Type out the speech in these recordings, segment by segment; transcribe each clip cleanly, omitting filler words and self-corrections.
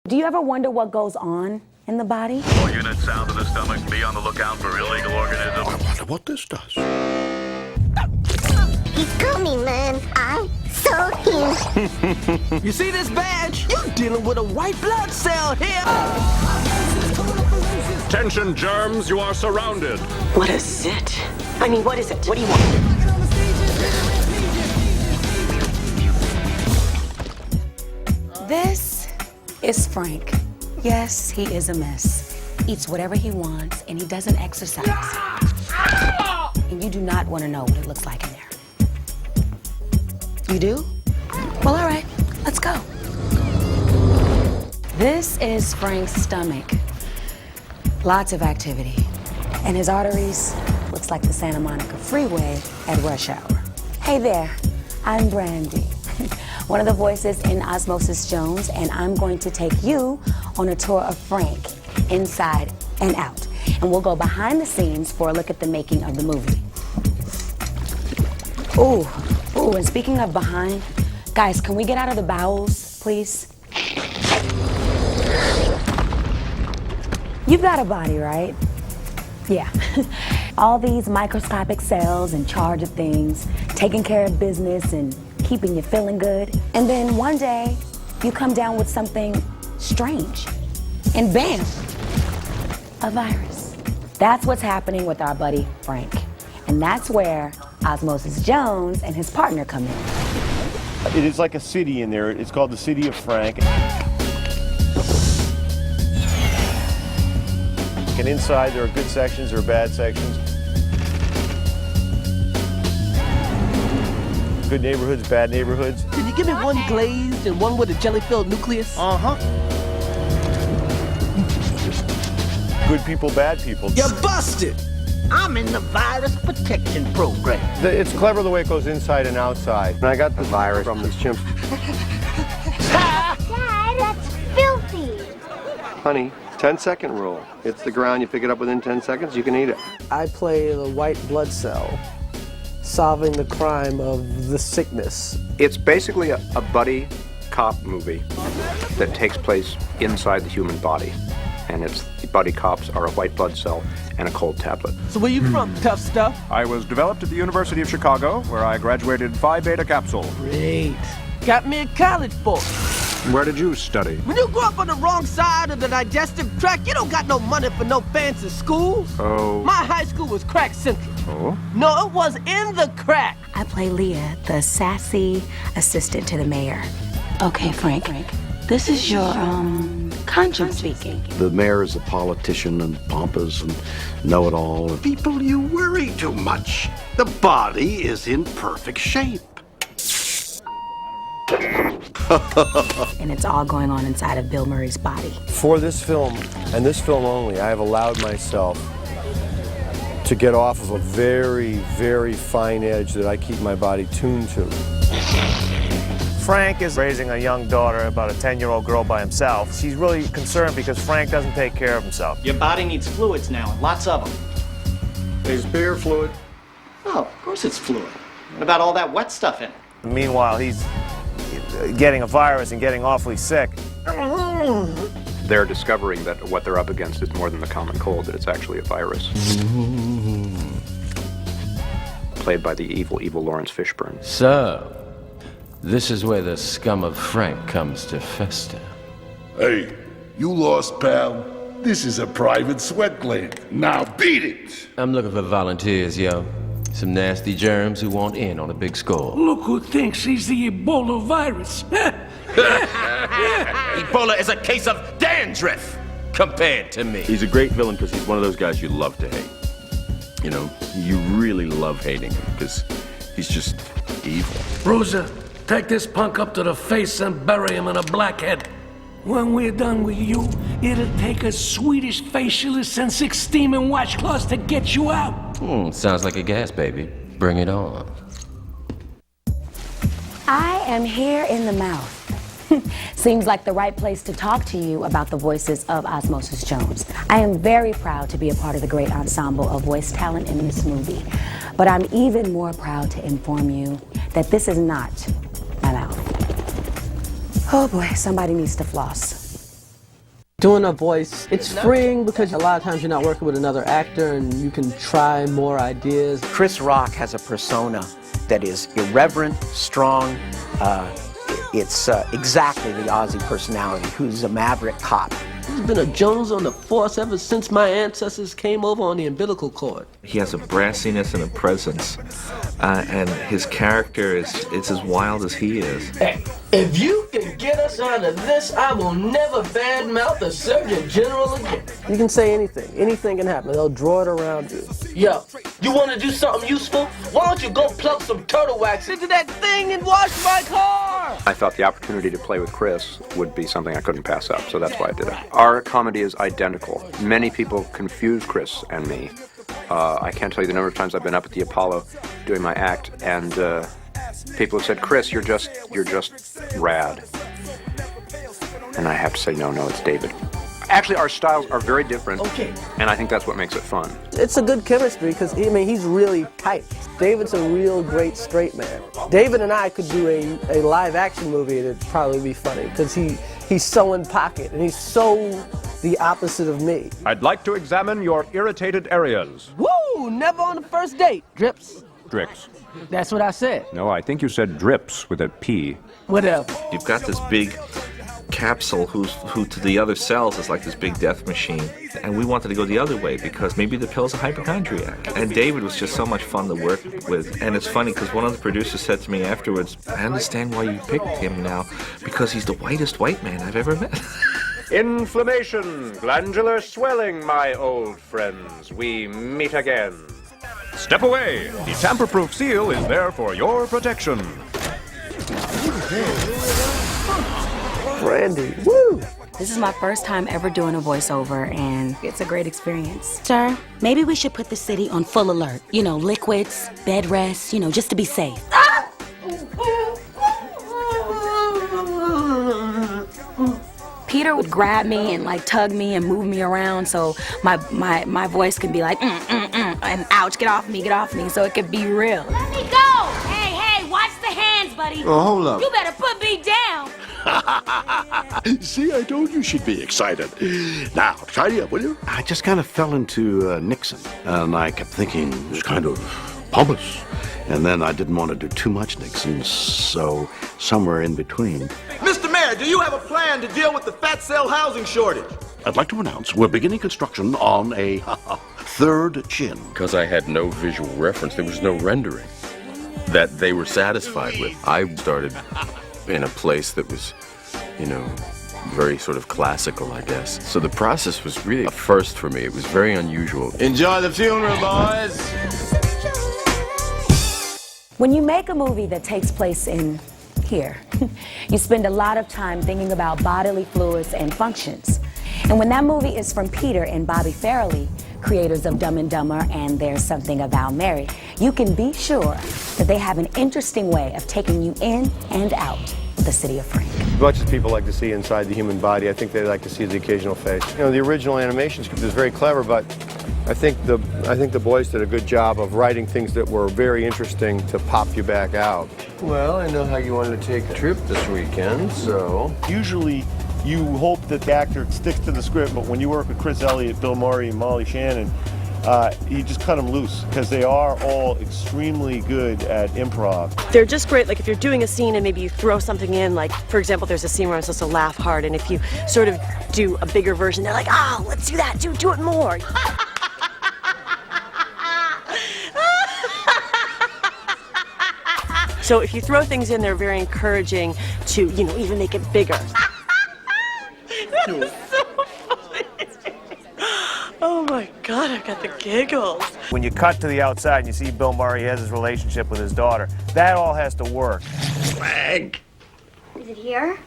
Do you ever wonder what goes on in the body? All units south of the stomach, be on the lookout for illegal organisms. I wonder what this does. He's coming, man. I saw him. You see this badge? You're dealing with a white blood cell here. Attention, germs, you are surrounded. What is it? I mean, what is it? What do you want? This is Frank. Yes, he is a mess. Eats whatever he wants, and he doesn't exercise. And you do not want to know what it looks like in there. You do? Well, all right, let's go. This is Frank's stomach. Lots of activity. And his arteries looks like the Santa Monica Freeway at rush hour. Hey there, I'm Brandy, one of the voices in Osmosis Jones, and I'm going to take you on a tour of Frank, inside and out. And we'll go behind the scenes for a look at the making of the movie. Ooh, and speaking of behind, guys, can we get out of the bowels, please? You've got a body, right? Yeah. All these microscopic cells in charge of things, taking care of business and keeping you feeling good. And then one day, you come down with something strange. And bam, a virus. That's what's happening with our buddy Frank. And that's where Osmosis Jones and his partner come in. It is like a city in there. It's called the City of Frank. And inside, there are good sections, there are bad sections. Good neighborhoods, bad neighborhoods. Can you give me one glazed and one with a jelly-filled nucleus? Good people, bad people. You're busted! I'm in the virus protection program. It's clever the way it goes inside and outside. And I got the virus from this chimp. Dad, that's filthy. Honey, 10-second rule. It's the ground, you pick it up within 10 seconds, you can eat it. I play the white blood cell, solving the crime of the sickness. It's basically a buddy cop movie that takes place inside the human body. And the buddy cops are a white blood cell and a cold tablet. So where you from, tough stuff? I was developed at the University of Chicago, where I graduated Phi Beta capsule. Great. Got me a college boy. Where did you study? When you grow up on the wrong side of the digestive tract, you don't got no money for no fancy schools. Oh. My high school was crack central. Oh? No, it was in the crack. I play Leah, the sassy assistant to the mayor. Okay, Frank, this is your, conscience speaking. The mayor is a politician and pompous and know-it-all. People, you worry too much. The body is in perfect shape. And it's all going on inside of Bill Murray's body. For this film, and this film only, I have allowed myself to get off of a very, very fine edge that I keep my body tuned to. Frank is raising a young daughter, about a 10-year-old girl by himself. She's really concerned because Frank doesn't take care of himself. Your body needs fluids now, and lots of them. There's beer fluid. Oh, of course it's fluid. What about all that wet stuff in it? Meanwhile, he's getting a virus and getting awfully sick. They're discovering that what they're up against is more than the common cold, that it's actually a virus. Played by the evil Lawrence Fishburne. So, this is where the scum of Frank comes to fester. Hey, you lost, pal. This is a private sweat gland. Now beat it! I'm looking for volunteers, yo. Some nasty germs who want in on a big score. Look who thinks he's the Ebola virus. Ebola is a case of dandruff compared to me. He's a great villain because he's one of those guys you love to hate. You know, you really love hating him because he's just evil. Rosa, take this punk up to the face and bury him in a blackhead. When we're done with you, it'll take a Swedish facialist and 6 steaming washcloths to get you out. Sounds like a gas, baby. Bring it on. I am here in the mouth. Seems like the right place to talk to you about the voices of Osmosis Jones. I am very proud to be a part of the great ensemble of voice talent in this movie. But I'm even more proud to inform you that this is not my mouth. Oh boy, somebody needs to floss. Doing a voice, it's freeing because a lot of times you're not working with another actor and you can try more ideas. Chris Rock has a persona that is irreverent, strong. It's exactly the Aussie personality, who's a maverick cop. There's been a Jones on the force ever since my ancestors came over on the umbilical cord. He has a brassiness and a presence, and his character is as wild as he is. Hey, if you can get us out of this, I will never badmouth the Surgeon General again. You can say anything. Anything can happen. They'll draw it around you. Yo, you want to do something useful? Why don't you go plug some turtle wax into that thing and wash my car? I thought the opportunity to play with Chris would be something I couldn't pass up, so that's why I did it. Our comedy is identical. Many people confuse Chris and me. I can't tell you the number of times I've been up at the Apollo doing my act, and people have said, "Chris, you're just rad." And I have to say, no, it's David. Actually, our styles are very different, and I think that's what makes it fun. It's a good chemistry because, I mean, he's really tight. David's a real great straight man. David and I could do a live-action movie and it'd probably be funny because he's so in pocket and he's so the opposite of me. I'd like to examine your irritated areas. Woo! Never on the first date. Drips. Drips. That's what I said. No, I think you said drips with a P. Whatever. You've got this big capsule who to the other cells is like this big death machine, and we wanted to go the other way because maybe the pill's a hypochondriac. And David was just so much fun to work with, and it's funny because one of the producers said to me afterwards, "I understand why you picked him now, because he's the whitest white man I've ever met." Inflammation, glandular swelling, my old friends. We meet again. Step away. The tamper-proof seal is there for your protection. Brandy, woo! This is my first time ever doing a voiceover, and it's a great experience. Sir, maybe we should put the city on full alert. You know, liquids, bed rest, just to be safe. Peter would grab me and tug me and move me around so my voice could be like, and ouch, get off me, so it could be real. Let me go! Hey, watch the hands, buddy. Oh, hold up. You better put me down. See, I told you she'd be excited. Now, tidy up, will you? I just kind of fell into Nixon, and I kept thinking it was kind of pompous. And then I didn't want to do too much Nixon, so somewhere in between. Mr. Mayor, do you have a plan to deal with the fat cell housing shortage? I'd like to announce we're beginning construction on a third chin. Because I had no visual reference, there was no rendering that they were satisfied with. I started in a place that was, very sort of classical, I guess. So the process was really a first for me. It was very unusual. Enjoy the funeral, boys. When you make a movie that takes place in here, you spend a lot of time thinking about bodily fluids and functions. And when that movie is from Peter and Bobby Farrelly, creators of Dumb and Dumber and There's Something About Mary, you can be sure that they have an interesting way of taking you in and out of the city of Frank. As much as people like to see inside the human body, I think they like to see the occasional face. The original animation script is very clever, but I think the boys did a good job of writing things that were very interesting to pop you back out. Well, I know how you wanted to take a trip this weekend, so... Usually, you hope that the actor sticks to the script, but when you work with Chris Elliott, Bill Murray, and Molly Shannon, you just cut them loose, because they are all extremely good at improv. They're just great, if you're doing a scene and maybe you throw something in, for example, there's a scene where I'm supposed to laugh hard, and if you sort of do a bigger version, they're like, oh, let's do that, do it more. So if you throw things in, they're very encouraging to, even make it bigger. That's so funny. Oh my God, I've got the giggles. When you cut to the outside and you see Bill Murray has his relationship with his daughter, that all has to work. Leg. Is it here?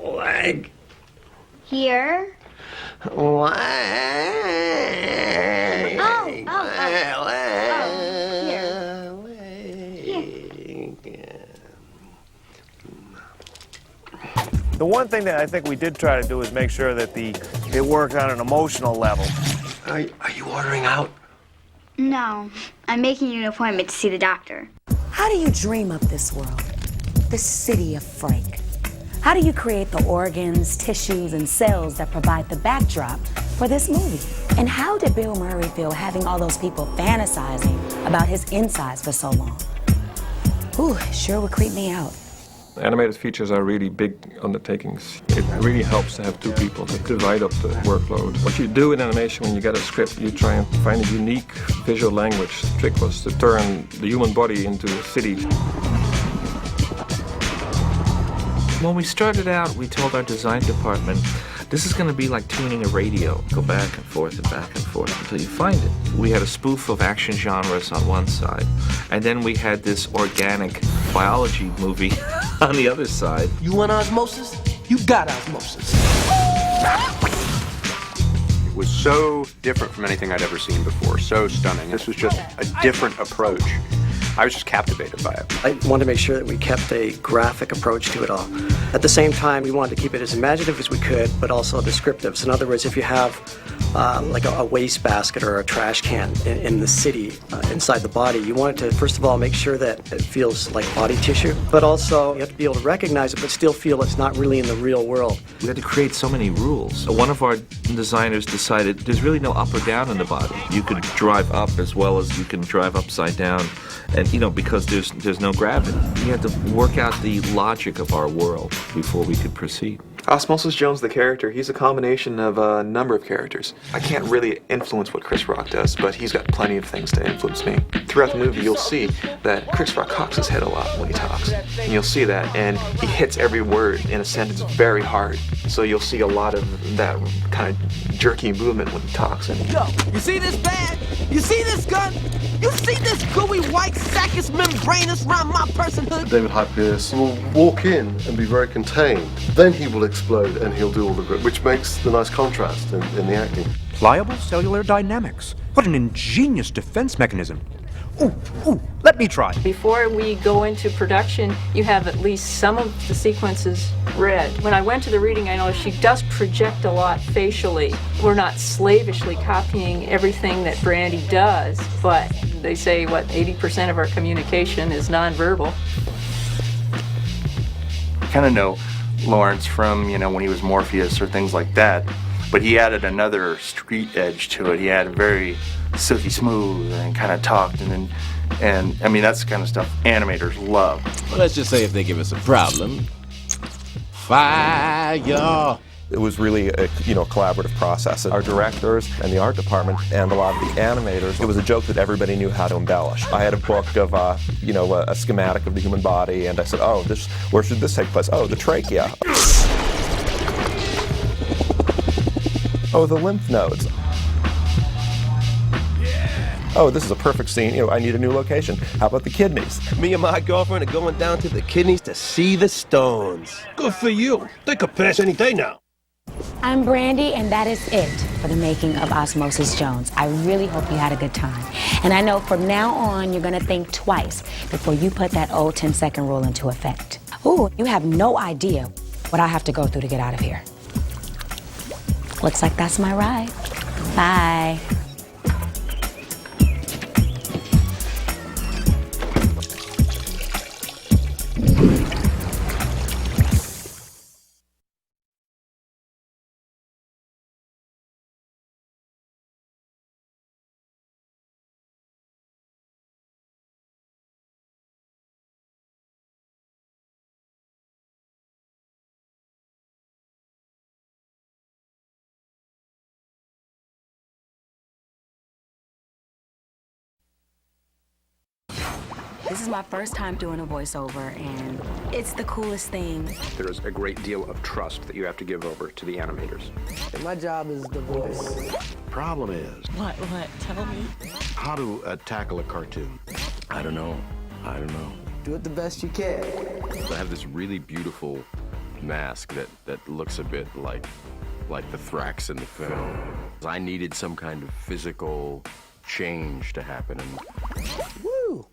Leg. Here? Leg. The one thing that I think we did try to do is make sure that it worked on an emotional level. Are you ordering out? No, I'm making you an appointment to see the doctor. How do you dream up this world? The city of Frank. How do you create the organs, tissues, and cells that provide the backdrop for this movie? And how did Bill Murray feel having all those people fantasizing about his insides for so long? Ooh, it sure would creep me out. Animated features are really big undertakings. It really helps to have two people to divide up the workload. What you do in animation when you get a script, you try and find a unique visual language. The trick was to turn the human body into a city. When we started out, we told our design department, this is going to be like tuning a radio. Go back and forth until you find it. We had a spoof of action genres on one side, and then we had this organic biology movie on the other side. You want osmosis? You got osmosis. It was so different from anything I'd ever seen before, so stunning. This was just a different approach. I was just captivated by it. I wanted to make sure that we kept a graphic approach to it all. At the same time, we wanted to keep it as imaginative as we could, but also descriptive. So in other words, if you have like a wastebasket or a trash can in the city inside the body, you want it to, first of all, make sure that it feels like body tissue, but also you have to be able to recognize it, but still feel it's not really in the real world. We had to create so many rules. One of our designers decided there's really no up or down in the body. You could drive up as well as you can drive upside down. And, you know, because there's no gravity. We had to work out the logic of our world before we could proceed. Osmosis Jones, the character, he's a combination of a number of characters. I can't really influence what Chris Rock does, but he's got plenty of things to influence me. Throughout the movie, you'll see that Chris Rock cocks his head a lot when he talks. And you'll see that, and he hits every word in a sentence very hard. So you'll see a lot of that kind of jerky movement when he talks. And Yo, you see this bag? You see this gun? You see this gooey white saccus membranous around my personhood? David Hyde Pierce will walk in and be very contained. Then he will explode and he'll do all the grip, which makes the nice contrast in the acting. Pliable cellular dynamics. What an ingenious defense mechanism. Ooh, let me try. Before we go into production, you have at least some of the sequences read. When I went to the reading, I know she does project a lot facially. We're not slavishly copying everything that Brandy does, but they say, 80% of our communication is nonverbal. I kind of know Lawrence from, when he was Morpheus or things like that, but he added another street edge to it. He had a very silky smooth and kind of talked, and I mean, that's the kind of stuff animators love. Well, let's just say if they give us a problem, fire. It was really a collaborative process. Our directors and the art department and a lot of the animators, it was a joke that everybody knew how to embellish. I had a book of, a schematic of the human body, and I said, where should this take place? Oh, the trachea. Oh, the lymph nodes. Oh, this is a perfect scene. I need a new location. How about the kidneys? Me and my girlfriend are going down to the kidneys to see the stones. Good for you. They could pass any day now. I'm Brandy, and that is it for the making of Osmosis Jones. I really hope you had a good time. And I know from now on, you're going to think twice before you put that old 10-second rule into effect. Ooh, you have no idea what I have to go through to get out of here. Looks like that's my ride. Bye. This is my first time doing a voiceover, and it's the coolest thing. There is a great deal of trust that you have to give over to the animators. And my job is the voice. Problem is, What? Tell me. how to tackle a cartoon. I don't know. Do it the best you can. I have this really beautiful mask that looks a bit like the Thrax in the film. I needed some kind of physical change to happen. Woo!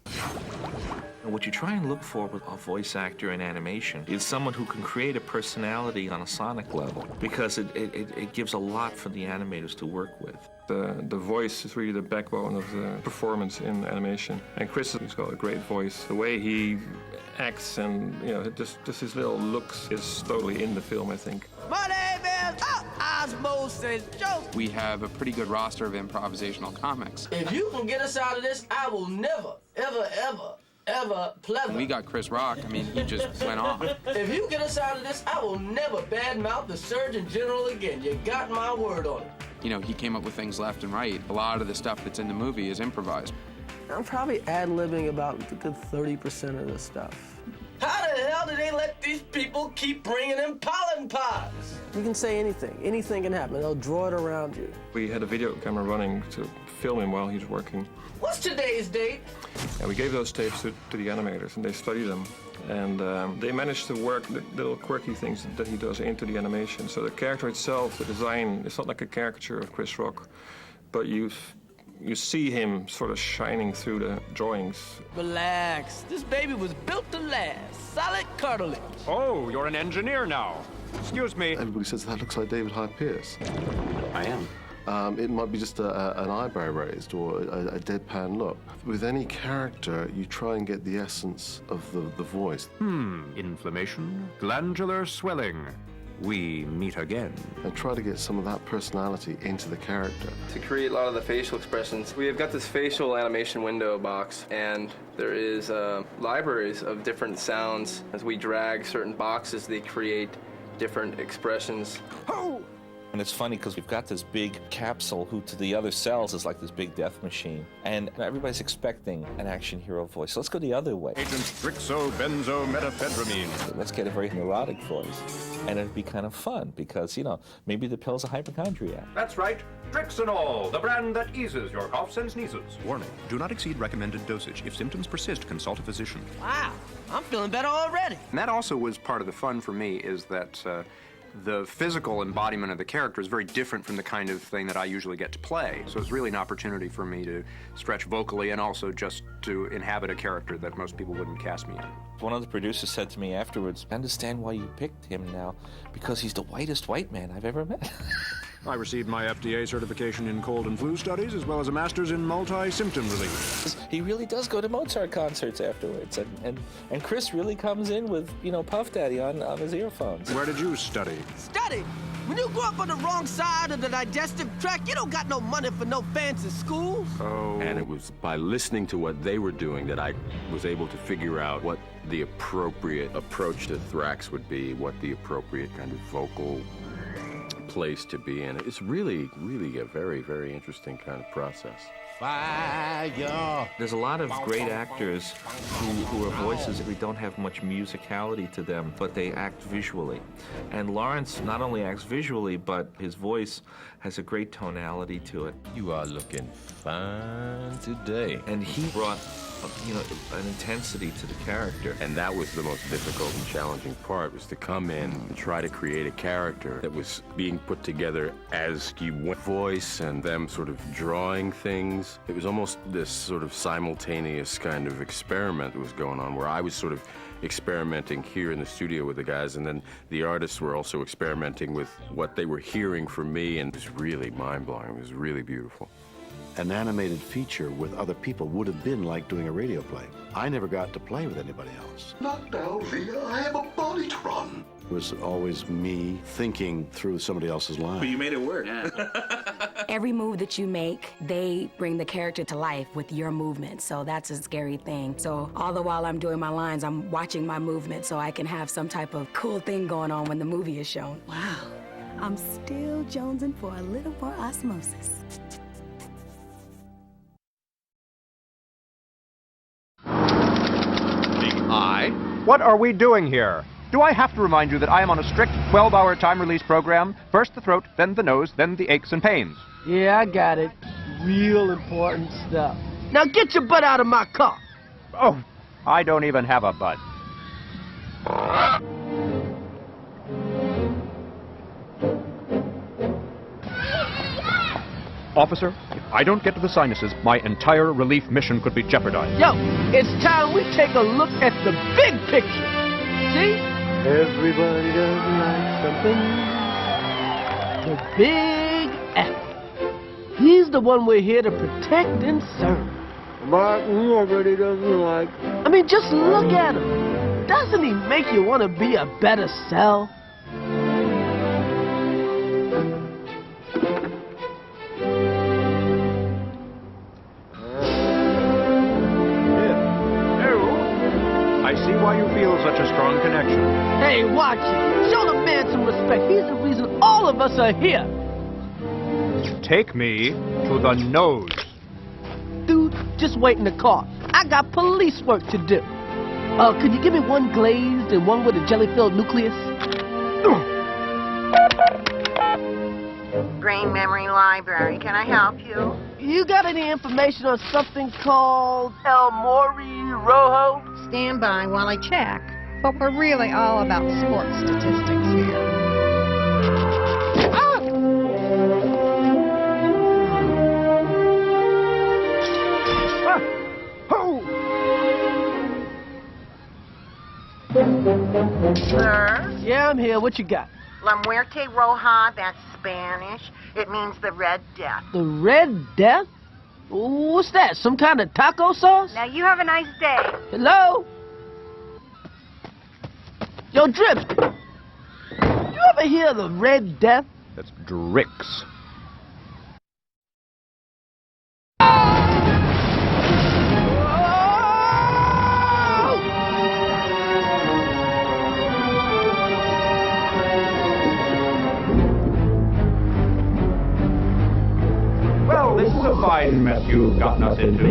And what you try and look for with a voice actor in animation is someone who can create a personality on a sonic level, because it gives a lot for the animators to work with. The voice is really the backbone of the performance in animation. And Chris has got a great voice. The way he acts and, you know, just his little looks is totally in the film, I think. My name is Osmosis. We have a pretty good roster of improvisational comics. If you can get us out of this, I will never, ever pleasant. We got Chris Rock. I mean, he just went off. If you get us out of this, I will never badmouth the Surgeon General again. You got my word on it. You know, he came up with things left and right. A lot of the stuff that's in the movie is improvised. I'm probably ad-libbing about a good 30% of the stuff. How the hell do they let these people keep bringing in pollen pods? You can say anything. Anything can happen. They'll draw it around you. We had a video camera running to film him while he's working. What's today's date? And we gave those tapes to the animators, and they studied them. And they managed to work the little quirky things that he does into the animation. So the character itself, the design, it's not like a caricature of Chris Rock, but you see him sort of shining through the drawings. Relax. This baby was built to last. Solid cartilage. Oh, you're an engineer now. Excuse me. Everybody says that looks like David Hyde Pierce. I am. It might be just an eyebrow raised or a deadpan look. With any character, you try and get the essence of the voice. Inflammation, glandular swelling. We meet again. And try to get some of that personality into the character. To create a lot of the facial expressions, we have got this facial animation window box, and there is libraries of different sounds. As we drag certain boxes, they create different expressions. And it's funny because we've got this big capsule who to the other cells is like this big death machine. And everybody's expecting an action hero voice. So let's go the other way. Agent Strixobenzometaphedramine. Let's get a very neurotic voice. And it'd be kind of fun because, you know, maybe the pill's a hypochondriac. That's right. Strixinol, the brand that eases your coughs and sneezes. Warning, do not exceed recommended dosage. If symptoms persist, consult a physician. Wow, I'm feeling better already. And that also was part of the fun for me, is that the physical embodiment of the character is very different from the kind of thing that I usually get to play. So it's really an opportunity for me to stretch vocally and also just to inhabit a character that most people wouldn't cast me in. One of the producers said to me afterwards, I understand why you picked him now, because he's the whitest white man I've ever met. I received my FDA certification in cold and flu studies, as well as a master's in multi-symptom relief. He really does go to Mozart concerts afterwards, and Chris really comes in with, you know, Puff Daddy on his earphones. Where did you study? Study? When you grow up on the wrong side of the digestive tract, you don't got no money for no fancy schools. Oh. And it was by listening to what they were doing that I was able to figure out what the appropriate approach to Thrax would be, what the appropriate kind of vocal place to be in. It's really, really a very, very interesting kind of process. Fire! There's a lot of great actors who are voices that don't have much musicality to them, but they act visually. And Lawrence not only acts visually, but his voice has a great tonality to it. You are looking fine today. And he brought, you know, an intensity to the character. And that was the most difficult and challenging part, was to come in and try to create a character that was being put together as you went. Voice and them sort of drawing things. It was almost this sort of simultaneous kind of experiment that was going on, where I was sort of experimenting here in the studio with the guys, and then the artists were also experimenting with what they were hearing from me, and it was really mind-blowing. It was really beautiful. An animated feature with other people would have been like doing a radio play. I never got to play with anybody else. Not now, Leah. I have a body to run. It was always me thinking through somebody else's line. But you made it work. Every move that you make, they bring the character to life with your movement. So that's a scary thing. So all the while I'm doing my lines, I'm watching my movement so I can have some type of cool thing going on when the movie is shown. Wow. I'm still jonesing for a little more osmosis. What are we doing here? Do I have to remind you that I am on a strict 12-hour time-release program? First the throat, then the nose, then the aches and pains. Yeah, I got it. Real important stuff. Now get your butt out of my car. Oh, I don't even have a butt. Officer, if I don't get to the sinuses, my entire relief mission could be jeopardized. Yo, it's time we take a look at the big picture. See? Everybody does like something. The big F. He's the one we're here to protect and serve. But he already doesn't like. I mean, just look at him. Doesn't he make you want to be a better self? I see why you feel such a strong connection. Hey, watch it. Show the man some respect. He's the reason all of us are here. Take me to the nose. Dude, just wait in the car. I got police work to do. Could you give me one glazed and one with a jelly-filled nucleus? Brain Memory Library, can I help you? You got any information on something called El Mori Rojo? Stand by while I check. But we're really all about sports statistics here. Ah! Sir? Yeah, I'm here. What you got? La Muerte Roja, that's Spanish. It means the Red Death. The Red Death? What's that? Some kind of taco sauce? Now you have a nice day. Hello? Yo, Drip. You ever hear of the Red Death? That's Drix. Well, this is a fine mess you've gotten us into.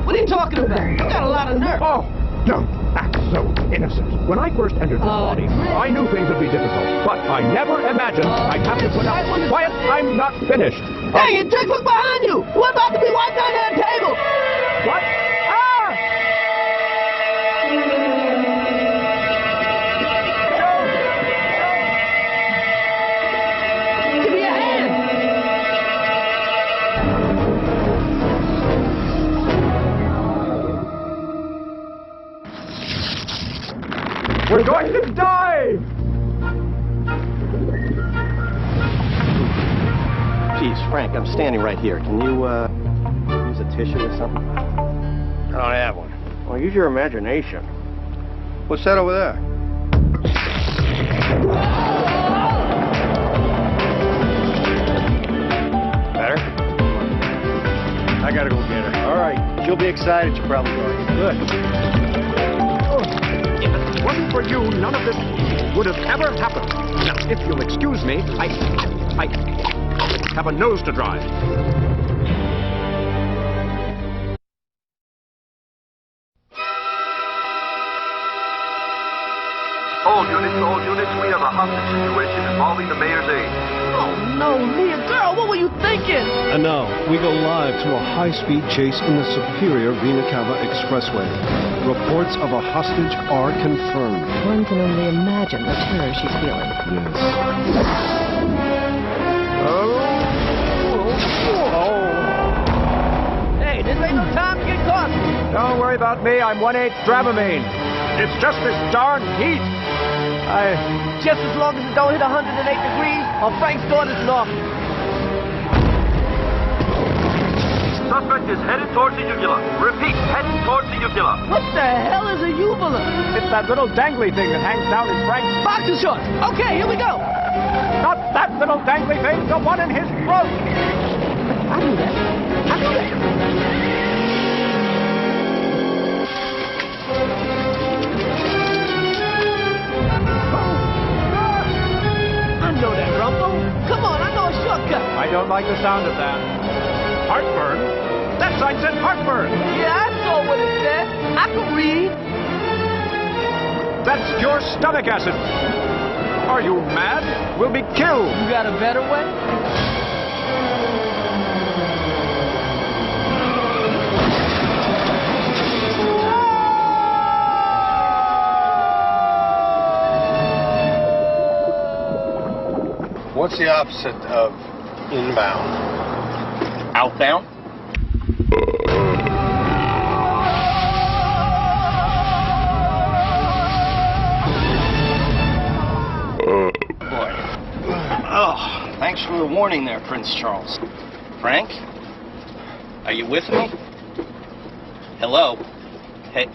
What are you talking about? You got a lot of nerve. Oh, don't act so innocent. When I first entered the body, I knew things would be difficult, but I never imagined I'd have to put up. Quiet, I'm not finished. Hey, Drip, look behind you. We're about to be wiped under the table. What? Give me a hand. We're going to die! Jeez, Frank, I'm standing right here. Can you, use a tissue or something? I don't have one. Well, use your imagination. What's that over there? Better? I gotta go get her. All right. She'll be excited. She'll probably go. Good. If it wasn't for you, none of this would have ever happened. Now, if you'll excuse me, I have a nose to drive. All units, we have a hostage situation involving the mayor's aide. Oh, no, Mia, girl, what were you thinking? And now, we go live to a high-speed chase in the superior Vina Cava Expressway. Reports of a hostage are confirmed. One can only imagine the terror she's feeling. Yes. Hey, this ain't no time to get caught. Don't worry about me, I'm 1/8 Dramamine. It's just this darn heat. Just as long as it don't hit 108 degrees, or Frank's daughter's off. Suspect is headed towards the uvula. Repeat, heading towards the uvula. What the hell is a uvula? It's that little dangly thing that hangs down in Frank's boxer shorts. Okay, here we go. Not that little dangly thing, the one in his throat. I knew that. I knew that. I know that rumble. Come on, I know a shortcut. I don't like the sound of that. Heartburn? That sign said heartburn. Yeah, I saw what it said. I can read. That's your stomach acid. Are you mad? We'll be killed. You got a better way? What's the opposite of inbound? Outbound? Boy. Oh, thanks for the warning there, Prince Charles. Frank? Are you with me? Hello? Hey.